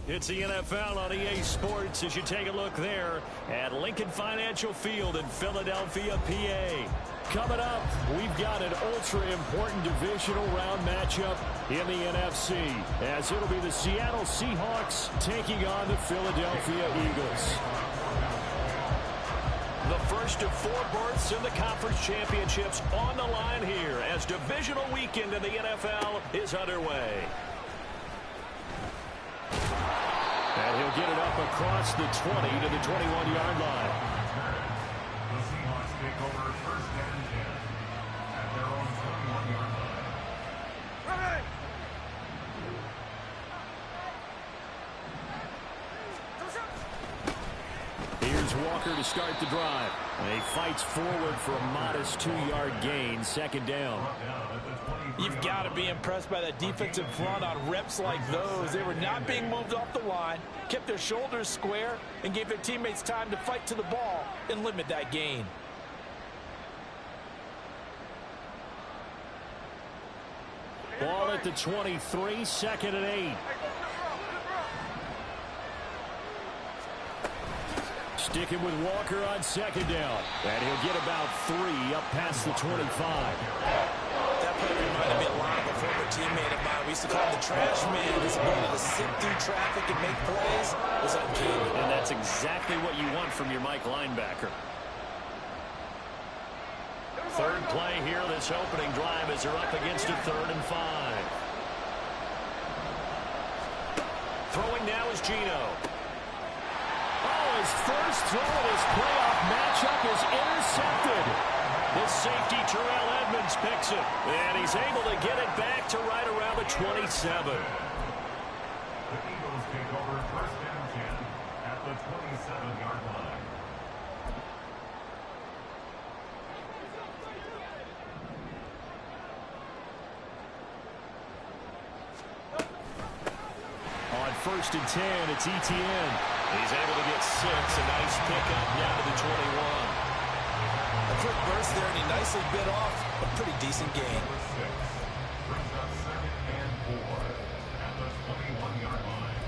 It's the NFL on EA Sports as you take a look there at Lincoln Financial Field in Philadelphia, PA. Coming up, we've got an ultra-important divisional round matchup in the NFC, as it'll be the Seattle Seahawks taking on the Philadelphia Eagles. The first of 4 berths in the conference championships on the line here as divisional weekend in the NFL is underway. And he'll get it up across the 20 to the 21-yard line. The Seahawks take over first and 10 at their own 21-yard line. Here's Walker to start the drive. And he fights forward for a modest 2-yard gain, second down. You've got to be impressed by that defensive front on reps like those. They were not being moved off the line, kept their shoulders square, and gave their teammates time to fight to the ball and limit that gain. Ball at the 23, second and 8. Sticking with Walker on second down. And he'll get about 3 up past the 25. That play reminded me a lot of a former teammate of mine. We used to call him the trash man. His ability to sit through traffic and make plays was uncanny. And that's exactly what you want from your Mike linebacker. Third play here, this opening drive as they're up against a 3rd and 5. Throwing now is Geno. Oh, his first throw in his playoff matchup is intercepted. The safety, Terrell Edmonds, picks it. And he's able to get it back to right around the 27. The Eagles take over first and 10 at the 27-yard line. On first and 10, it's Etienne. He's able to get 6. A nice pickup down to the 21. A quick burst there, and he nicely bit off a pretty decent gain. Number 6 brings up 2nd and 4 at the 21-yard line.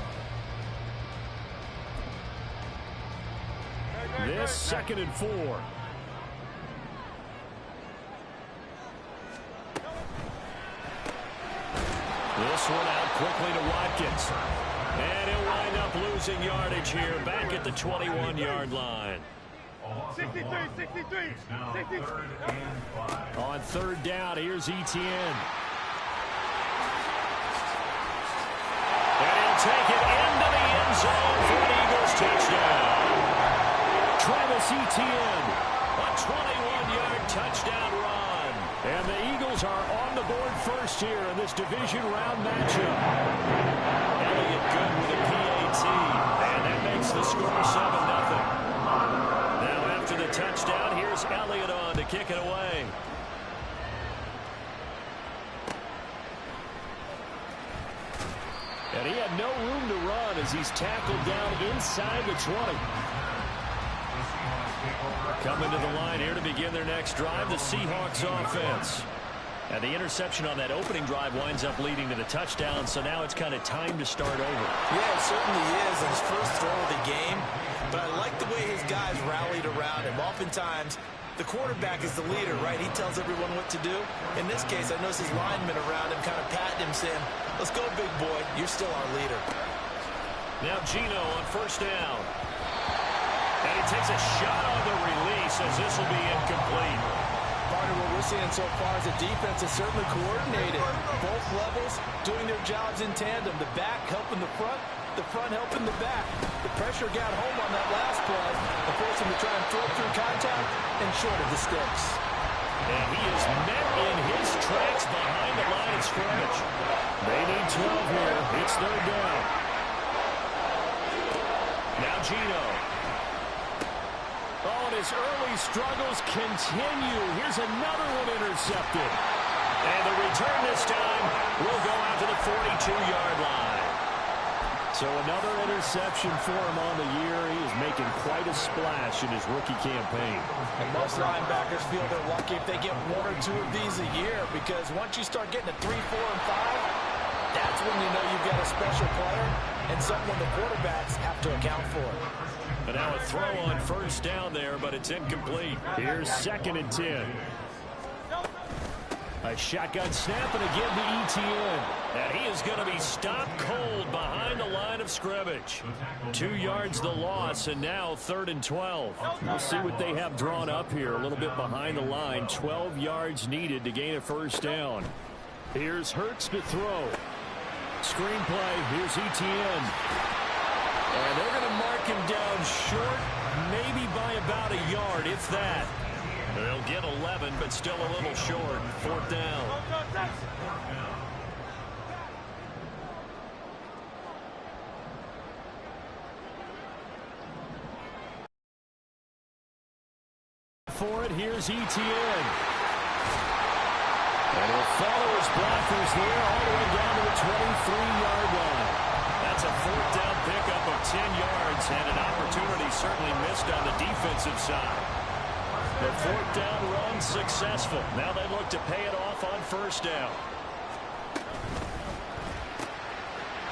This 2nd and 4. This one out quickly to Watkins. And he'll wind up losing yardage here back at the 21-yard line. 63. Now 3rd and 5. On 3rd down, here's Etienne. And he'll take it into the end zone for an Eagles touchdown. Travis Etienne, a 21-yard touchdown run. And the Eagles are on the board first here in this division round matchup. Elliott good with a PAT, and that makes the score 7-0. Now after the touchdown, here's Elliott on to kick it away. And he had no room to run as he's tackled down inside the 20. Coming to the line here to begin their next drive, the Seahawks offense. And the interception on that opening drive winds up leading to the touchdown, so now it's kind of time to start over. Yeah, it certainly is, and his first throw of the game. But I like the way his guys rallied around him. Oftentimes, the quarterback is the leader, right? He tells everyone what to do. In this case, I noticed his linemen around him kind of patting him, saying, "Let's go, big boy. You're still our leader." Now Geno on first down. And he takes a shot on the release as this will be incomplete. Leonard, what we're seeing so far is the defense is certainly coordinated. Both levels doing their jobs in tandem. The back helping the front helping the back. The pressure got home on that last play and forced him to try and throw through contact and short of the sticks. And he is met in his tracks behind the line of scrimmage. They need 12 here. It's third down. Now Gino. Oh, and his early struggles continue. Here's another one intercepted. And the return this time will go out to the 42-yard line. So another interception for him on the year. He is making quite a splash in his rookie campaign. And most linebackers feel they're lucky if they get one or two of these a year, because once you start getting to 3, 4, and 5, that's when you know you've got a special player and someone the quarterbacks have to account for. And now a throw on first down there, but it's incomplete. Here's 2nd and 10. A shotgun snap and again to Etienne. And he is going to be stopped cold behind the line of scrimmage. 2 yards the loss, and now 3rd and 12. We'll see what they have drawn up here. A little bit behind the line. 12 yards needed to gain a first down. Here's Hurts to throw. Screen play. Here's Etienne. And they're going to mark him down short, maybe by about a yard, if that. They'll get 11, but still a little short. 4th down. For it, here's Etienne. And he'll follow his blockers there all the way down to the 23-yard line. That's a 4th down pickup of 10 yards, and an opportunity certainly missed on the defensive side. The 4th down run successful. Now they look to pay it off on first down.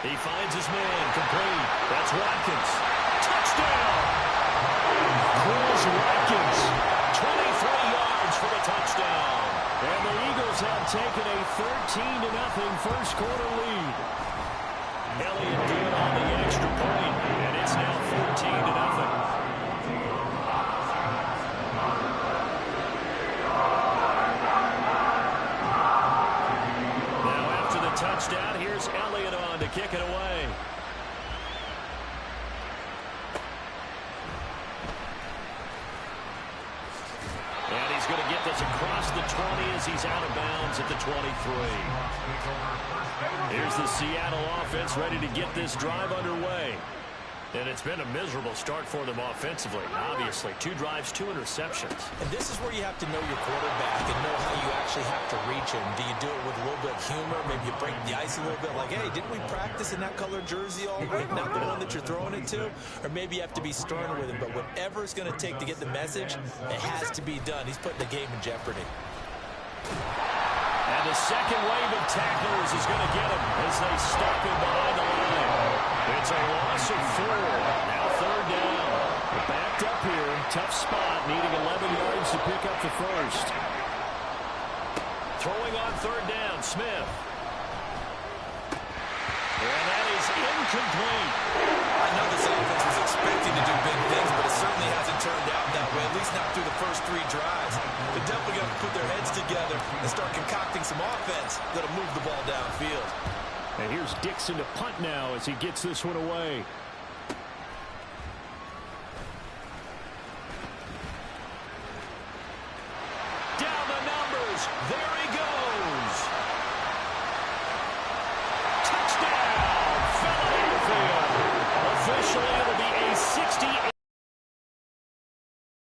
He finds his man, complete. That's Watkins. Touchdown! Chris Watkins, 23 yards for the touchdown. And the Eagles have taken a 13-0 first quarter lead. Elliott doing on the extra point, and it's now 14-0. Touchdown. Here's Elliott on to kick it away. And he's going to get this across the 20 as he's out of bounds at the 23. Here's the Seattle offense ready to get this drive underway. And it's been a miserable start for them offensively, obviously. 2 drives, 2 interceptions. And this is where you have to know your quarterback and know how you actually have to reach him. Do you do it with a little bit of humor? Maybe you break the ice a little bit like, hey, didn't we practice in that color jersey all week? Not the one that you're throwing it to? Or maybe you have to be stern with him. But whatever it's going to take to get the message, it has to be done. He's putting the game in jeopardy. And the second wave of tacklers is going to get him as they stop him behind the line. It's a loss of 4. Now 3rd down. Backed up here. Tough spot. Needing 11 yards to pick up the first. Throwing on 3rd down. Smith. And that is incomplete. I know this offense was expecting to do big things, but it certainly hasn't turned out that way, at least not through the first 3 drives. They're definitely going to put their heads together and start concocting some offense that'll move the ball downfield. And here's Dixon to punt now as he gets this one away. Down the numbers. There he goes. Touchdown, Philadelphia. Officially, it'll be a 68.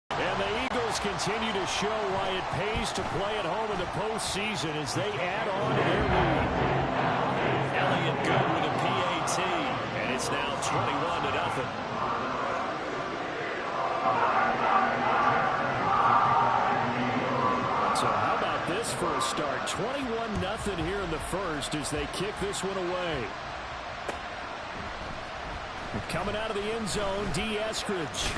And the Eagles continue to show why it pays to play at home in the postseason as they add on to their lead. Elliott good with a PAT, and it's now 21-0. So how about this for a start? 21-0 here in the first as they kick this one away. Coming out of the end zone, D. Eskridge.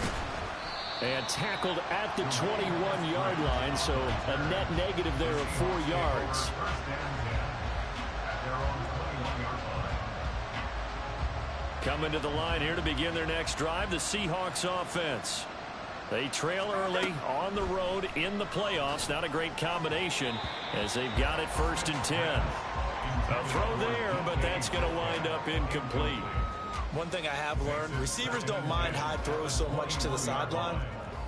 And tackled at the 21-yard line, so a net negative there of 4 yards. Coming to the line here to begin their next drive, the Seahawks offense. They trail early on the road in the playoffs. Not a great combination as they've got it 1st and 10. A throw there, but that's going to wind up incomplete. One thing I have learned, receivers don't mind high throws so much to the sideline,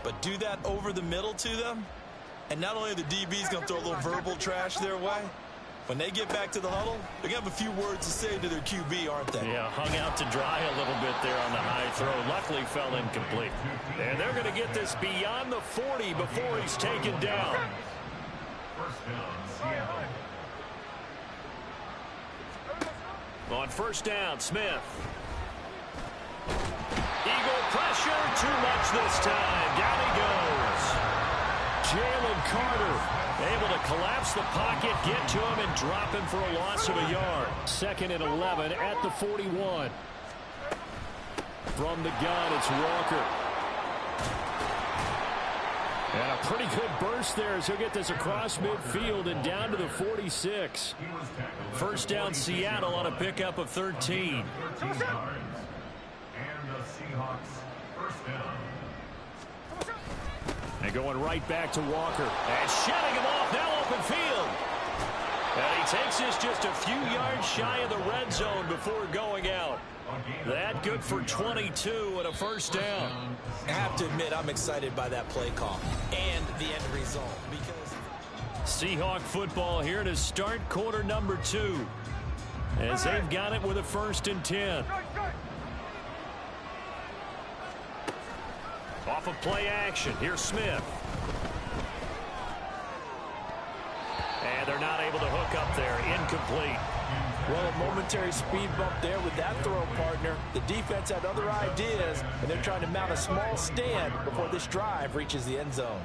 but do that over the middle to them, and not only are the DBs going to throw a little verbal trash their way, when they get back to the huddle, they're going to have a few words to say to their QB, aren't they? Yeah, hung out to dry a little bit there on the high throw. Luckily fell incomplete. And they're going to get this beyond the 40 before he's taken down. First down, Seattle. On 1st down, Smith. Eagle pressure, too much this time. Down he goes. Jalen Carter able to collapse the pocket, get to him, and drop him for a loss of a yard. 2nd and 11 at the 41. From the gun, it's Walker. And a pretty good burst there as he'll get this across midfield and down to the 46. 1st down, Seattle on a pickup of 13. 13 yards. And the Seahawks first down. And going right back to Walker. And shutting him off, now open field. And he takes this just a few yards shy of the red zone before going out. That good for 22 and a 1st down. I have to admit, I'm excited by that play call and the end result. Because Seahawk football here to start quarter number 2. As they've got it with a 1st and 10. Off of play action, here's Smith. And they're not able to hook up there, incomplete. Well, a momentary speed bump there with that throw, partner. The defense had other ideas, and they're trying to mount a small stand before this drive reaches the end zone.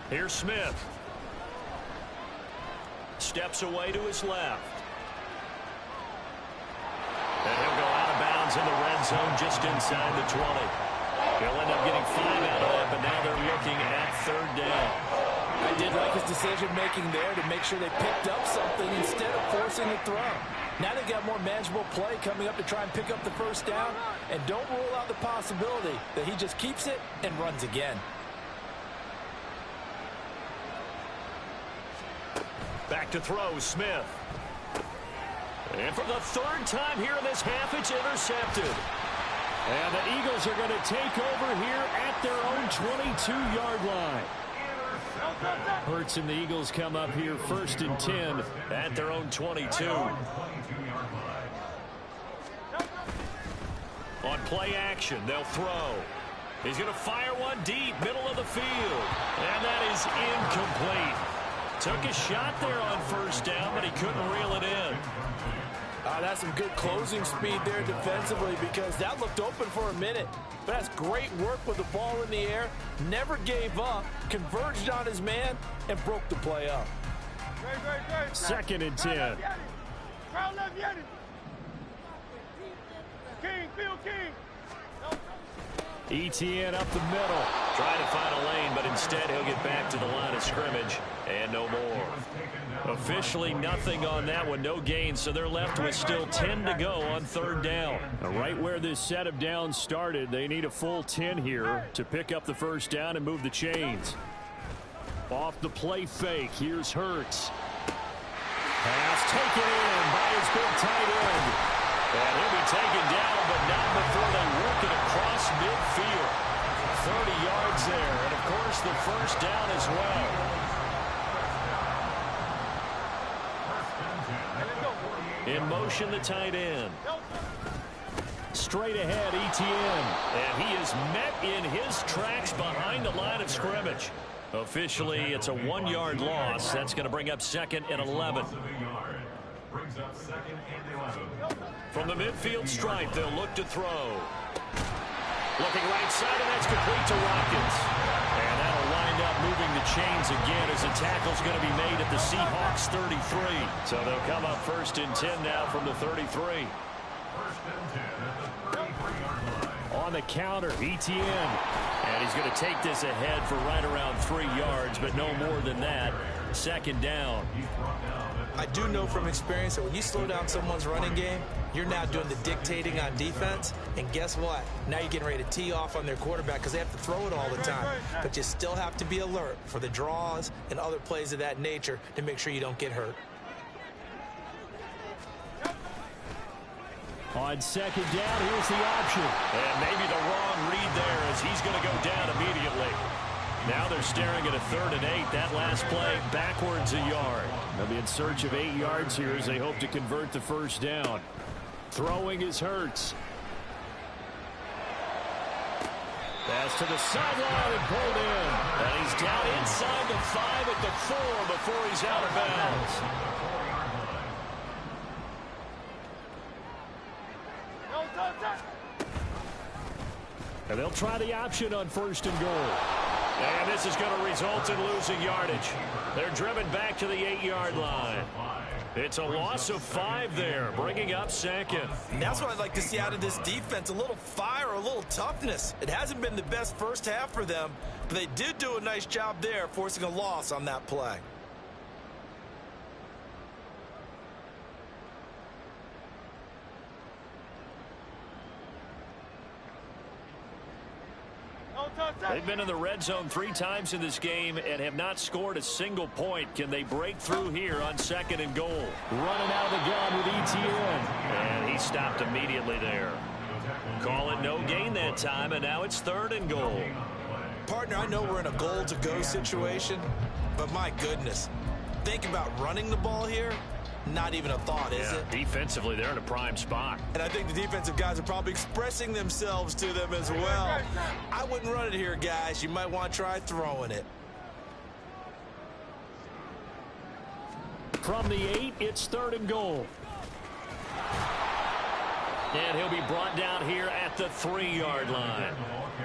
Here's Smith. Steps away to his left. And he'll go out of bounds in the red zone just inside the 20. He'll end up getting 5 out of that, but now they're looking at 3rd down. I did like his decision-making there to make sure they picked up something instead of forcing the throw. Now they've got more manageable play coming up to try and pick up the 1st down, and don't rule out the possibility that he just keeps it and runs again. Back to throw, Smith. And for the 3rd time here in this half, it's intercepted. And the Eagles are going to take over here at their own 22-yard line. Hurts and the Eagles come up here 1st and 10 at their own 22. On play action, they'll throw. He's going to fire one deep, middle of the field. And that is incomplete. Took a shot there on 1st down, but he couldn't reel it in. That's some good closing speed there defensively because that looked open for a minute. But that's great work with the ball in the air. Never gave up, converged on his man, and broke the play up. 2nd and 10. ETN up the middle. Trying to find a lane, but instead he'll get back to the line of scrimmage. And no more. Officially nothing on that one. No gain, so they're left with still 10 to go on 3rd down. Right where this set of downs started, they need a full 10 here to pick up the 1st down and move the chains. Off the play fake, here's Hurts. Pass taken in by his big tight end. And he'll be taken down, but not before they work it across midfield. 30 yards there, and of course the 1st down as well. In motion, the tight end. Straight ahead, ETN. And he is met in his tracks behind the line of scrimmage. Officially, it's a 1-yard loss. That's going to bring up 2nd and 11. From the midfield stripe, they'll look to throw. Looking right side, and that's complete to Watkins. And that'll wind up moving the chains again as the tackle's going to be made at the Seahawks 33. So they'll come up 1st and 10 now from the 33. On the counter, ETN. And he's going to take this ahead for right around 3 yards, but no more than that. Second down. I do know from experience that when you slow down someone's running game, you're now doing the dictating on defense. And guess what? Now you're getting ready to tee off on their quarterback because they have to throw it all the time. But you still have to be alert for the draws and other plays of that nature to make sure you don't get hurt. On second down, here's the option. And maybe the wrong read there as he's going to go down immediately. Now they're staring at a 3rd and 8. That last play backwards a yard. They'll be in search of 8 yards here as they hope to convert the first down. Throwing is Hurts. Pass to the sideline and pulled in. And he's down inside the 5 at the 4 before he's out of bounds. And they'll try the option on 1st and goal. And this is going to result in losing yardage. They're driven back to the 8-yard line. It's a loss of 5 there, bringing up 2nd. And that's what I'd like to see out of this defense, a little fire, a little toughness. It hasn't been the best first half for them, but they did do a nice job there, forcing a loss on that play. They've been in the red zone 3 times in this game and have not scored a single point. Can they break through here on 2nd and goal? Running out of the gun with ETN. And he stopped immediately there. Call it no gain that time, and now it's 3rd and goal. Partner, I know we're in a goal-to-go situation, but my goodness, think about running the ball here. Not even a thought, is it? Defensively, they're in a prime spot. And I think the defensive guys are probably expressing themselves to them as well. I wouldn't run it here, guys. You might want to try throwing it. From the 8, it's 3rd and goal. And he'll be brought down here at the 3-yard line.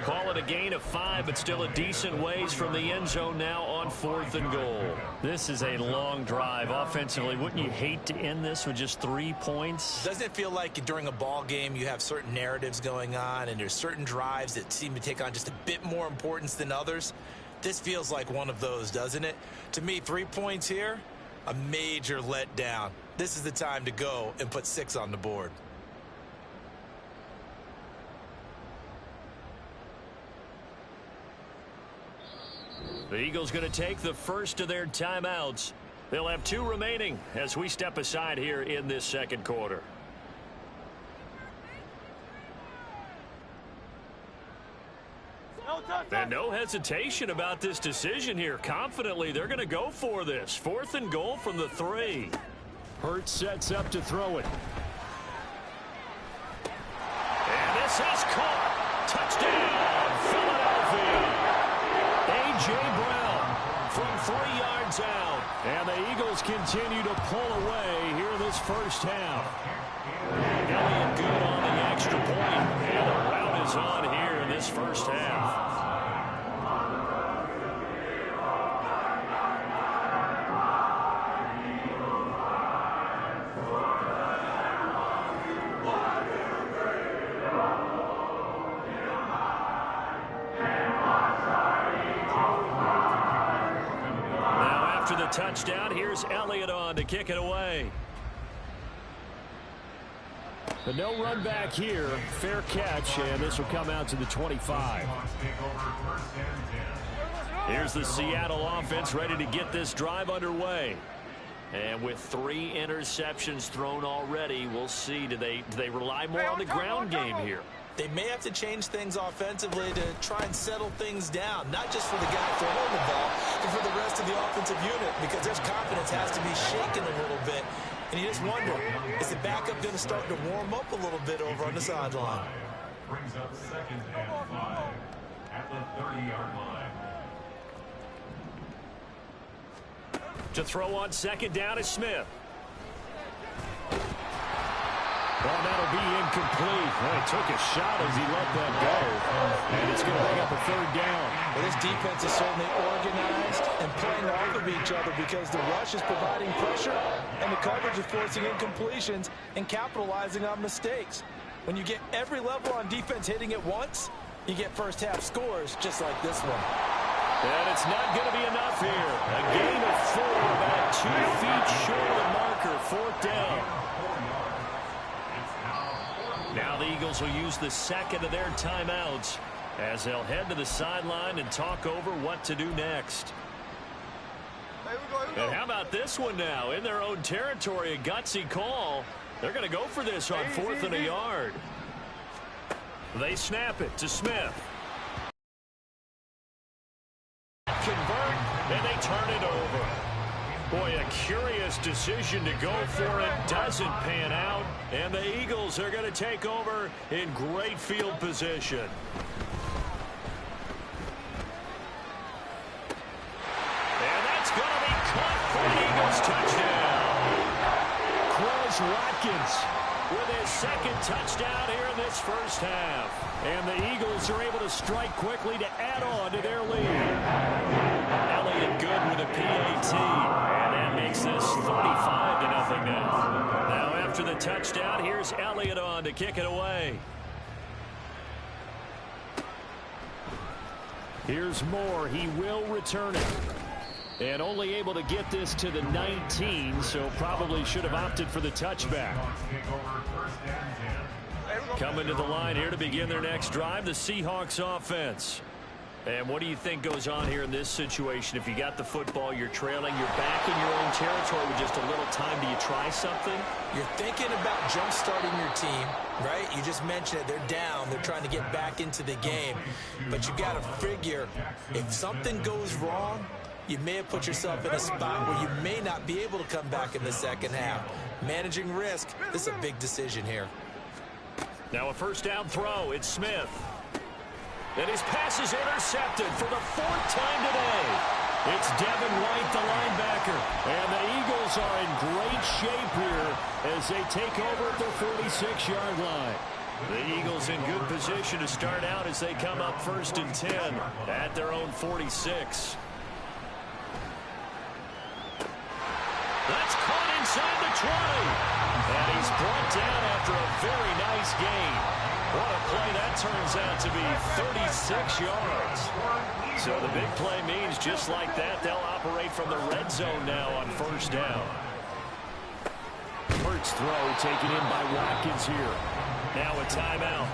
Call it a gain of 5, but still a decent ways from the end zone now on 4th and goal. This is a long drive offensively. Wouldn't you hate to end this with just 3 points? Doesn't it feel like during a ball game you have certain narratives going on and there's certain drives that seem to take on just a bit more importance than others? This feels like one of those, doesn't it? To me, 3 points here, a major letdown. This is the time to go and put 6 on the board. The Eagles going to take the first of their timeouts. They'll have 2 remaining as we step aside here in this 2nd quarter. And no hesitation about this decision here. Confidently, they're going to go for this. 4th and goal from the 3. Hurts sets up to throw it. And this is caught. Touchdown, Philadelphia. A.J. Brown from 3 yards out. And the Eagles continue to pull away here in this first half. Elliott good on the extra point. And the rout is on here in this first half. Touchdown. Here's Elliott on to kick it away. The no run back here. Fair catch, and this will come out to the 25. Here's the Seattle offense ready to get this drive underway. And with 3 interceptions thrown already, we'll see. Do they rely more on the ground game here? They may have to change things offensively to try and settle things down, not just for the guy throwing the ball, but for the rest of the offensive unit, because their confidence has to be shaken a little bit. And you just wonder, is the backup going to start to warm up a little bit over on the sideline? Brings up 2nd and 5 at the 30-yard line. To throw on 2nd down is Smith. Well, that'll be incomplete. Well, he took a shot as he let that go. And it's going to bring up a 3rd down. Well, this defense is certainly organized and playing off of each other because the rush is providing pressure and the coverage is forcing incompletions and capitalizing on mistakes. When you get every level on defense hitting at once, you get first half scores just like this one. And it's not going to be enough here. A gain of 4, about 2 feet short of the marker. 4th down. Now the Eagles will use the second of their timeouts as they'll head to the sideline and talk over what to do next. And how about this one now? In their own territory, a gutsy call. They're going to go for this on 4th and a yard. They snap it to Smith. Convert, and they turn it over. Boy, a curious decision to go for it. Doesn't pan out, and the Eagles are going to take over in great field position. Touchdown. Chris Watkins with his second touchdown here in this first half. And the Eagles are able to strike quickly to add on to their lead. Elliott good with a PAT. And that makes this 35-0 now. Now after the touchdown, here's Elliott on to kick it away. Here's Moore. He will return it. And only able to get this to the 19, so probably should have opted for the touchback. Coming to the line here to begin their next drive, the Seahawks offense. And what do you think goes on here in this situation? If you got the football, you're trailing, you're back in your own territory with just a little time. Do you try something? You're thinking about jump-starting your team, right? You just mentioned it. They're down. They're trying to get back into the game. But you got to figure, if something goes wrong, you may have put yourself in a spot where you may not be able to come back in the second half. Managing risk, this is a big decision here. Now a first down throw. It's Smith. And his pass is intercepted for the 4th time today. It's Devin White, the linebacker. And the Eagles are in great shape here as they take over at their 46-yard line. The Eagles in good position to start out as they come up 1st and 10 at their own 46. That's caught inside the 20. And he's brought down after a very nice gain. What a play that turns out to be, 36 yards. So the big play means just like that, they'll operate from the red zone now on 1st down. First throw taken in by Watkins here. Now a timeout.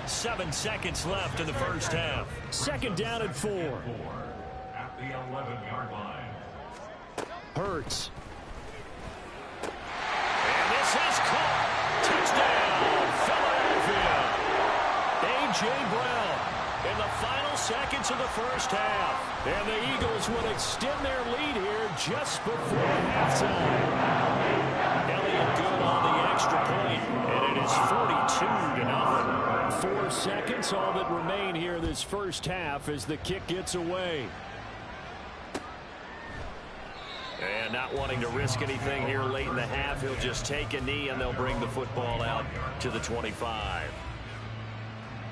7 seconds left in the first half. 2nd down and 4. At the 11-yard line. Hurts. And this is caught. Touchdown, Philadelphia. A.J. Brown in the final seconds of the first half. And the Eagles will extend their lead here just before halftime. Elliott good on the extra point, and it is 42-0. 4 seconds, all that remain here this first half as the kick gets away. And not wanting to risk anything here late in the half, he'll just take a knee and they'll bring the football out to the 25.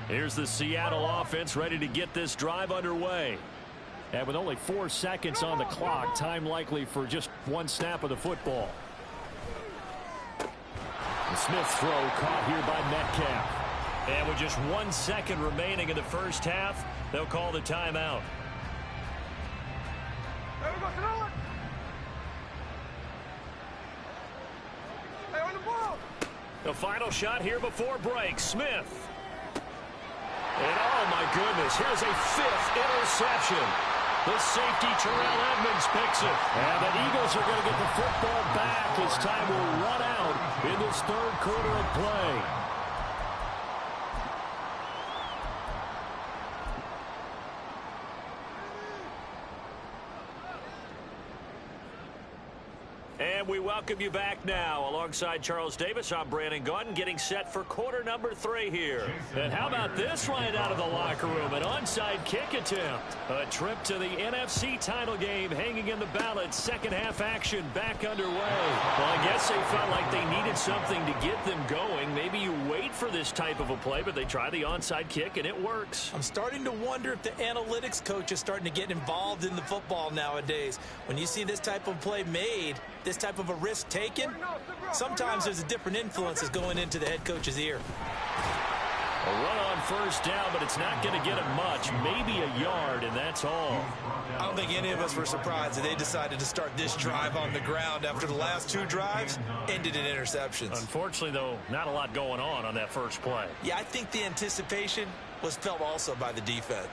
Here's the Seattle offense ready to get this drive underway. And with only 4 seconds on the clock, time likely for just 1 snap of the football. The Smith throw caught here by Metcalf. And with just 1 second remaining in the first half, they'll call the timeout. The final shot here before break. Smith. And oh my goodness, here's a 5th interception. The safety Terrell Edmonds picks it. And the Eagles are going to get the football back as time will run out in this 3rd quarter of play. And we welcome you back now. Alongside Charles Davis, I'm Brandon Gaudin, getting set for quarter number 3 here. And how about this right out of the locker room? An onside kick attempt. A trip to the NFC title game hanging in the balance. Second half action back underway. Well, I guess they felt like they needed something to get them going. Maybe you wait for this type of a play, but they try the onside kick, and it works. I'm starting to wonder if the analytics coach is starting to get involved in the football nowadays. When you see this type of play made, this type of a risk taken, sometimes there's a different influences going into the head coach's ear. A run on first down, but it's not going to get him much. Maybe a yard, and that's all. I don't think any of us were surprised that they decided to start this drive on the ground after the last two drives ended in interceptions. Unfortunately, though, not a lot going on that first play. Yeah, I think the anticipation was felt also by the defense.